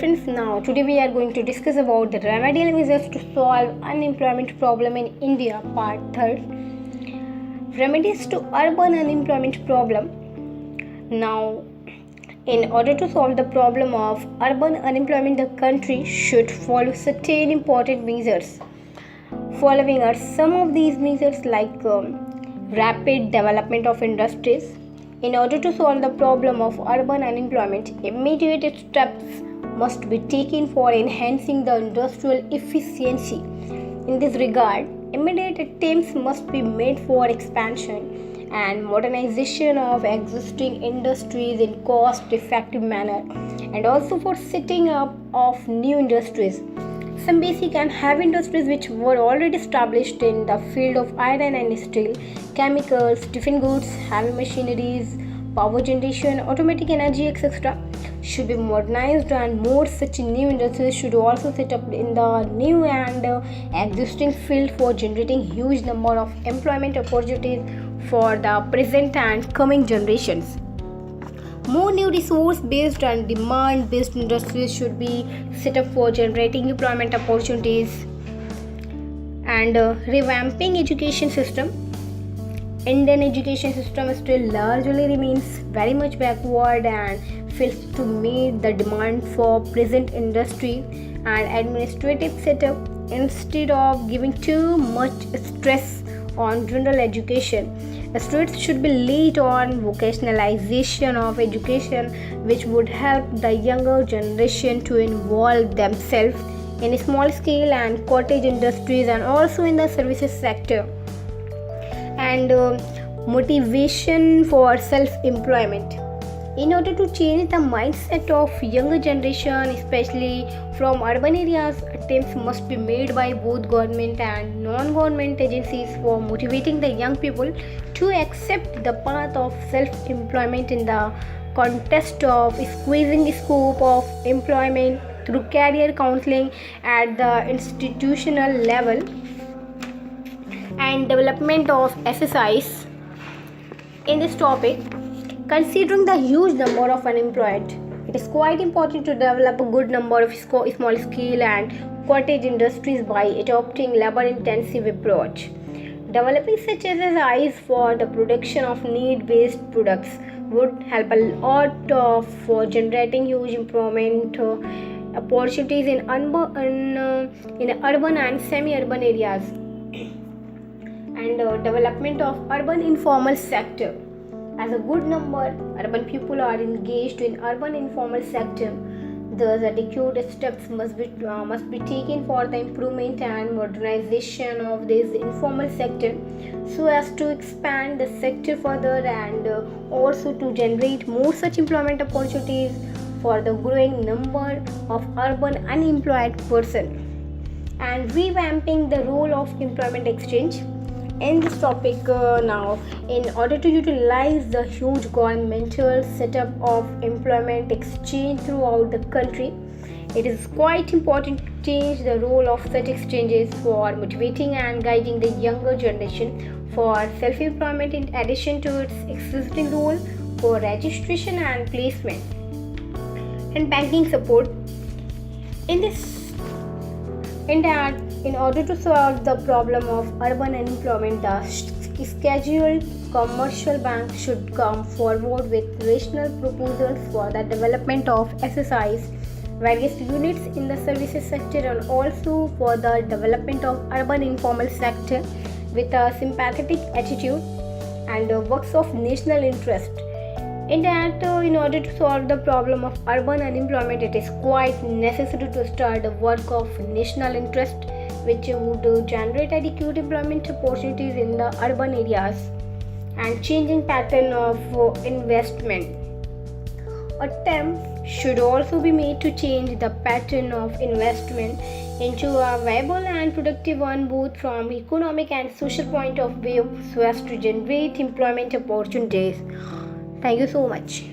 friends, now today we are going to discuss about the remedial measures to solve unemployment problem in India, part 3rd. Remedies to urban unemployment problem. Now, in order to solve the problem of urban unemployment, the country should follow certain important measures. Following are some of these measures like rapid development of industries. In order to solve the problem of urban unemployment, immediate steps must be taken for enhancing the industrial efficiency. In this regard, immediate attempts must be made for expansion and modernization of existing industries in cost-effective manner, and also for setting up of new industries. Some basic and heavy industries which were already established in the field of iron and steel, chemicals, different goods, heavy machineries, power generation, automatic energy, etc. should be modernized, and more such new industries should also set up in the new and existing field for generating huge number of employment opportunities for the present and coming generations. More new resource-based and demand-based industries should be set up for generating employment opportunities. And revamping education system. Indian education system still largely remains very much backward and fails to meet the demand for present industry and administrative setup. Instead of giving too much stress on general education, students should be laid on vocationalization of education, which would help the younger generation to involve themselves in small scale and cottage industries and also in the services sector. And motivation for self-employment. In order to change the mindset of younger generation, especially from urban areas, attempts must be made by both government and non-government agencies for motivating the young people to accept the path of self-employment in the context of squeezing the scope of employment through career counseling at the institutional level and development of SSIs. In this topic, considering the huge number of unemployed, it is quite important to develop a good number of small scale and cottage industries by adopting labor-intensive approach. Developing such SSIs for the production of need-based products would help a lot for generating huge employment opportunities in urban and semi-urban areas. And development of urban informal sector. As a good number urban people are engaged in urban informal sector, thus adequate steps must be taken for the improvement and modernization of this informal sector so as to expand the sector further and also to generate more such employment opportunities for the growing number of urban unemployed persons. And revamping the role of employment exchange. In this topic now, in order to utilize the huge governmental setup of employment exchange throughout the country, it is quite important to change the role of such exchanges for motivating and guiding the younger generation for self-employment in addition to its existing role for registration and placement. And banking support. In order to solve the problem of urban unemployment, the scheduled commercial bank should come forward with rational proposals for the development of SSIs, various units in the services sector, and also for the development of urban informal sector with a sympathetic attitude and works of national interest. In order to solve the problem of urban unemployment, it is quite necessary to start the work of national interest, which would generate adequate employment opportunities in the urban areas and changing pattern of investment. Attempts should also be made to change the pattern of investment into a viable and productive one both from economic and social point of view so as to generate employment opportunities. Thank you so much.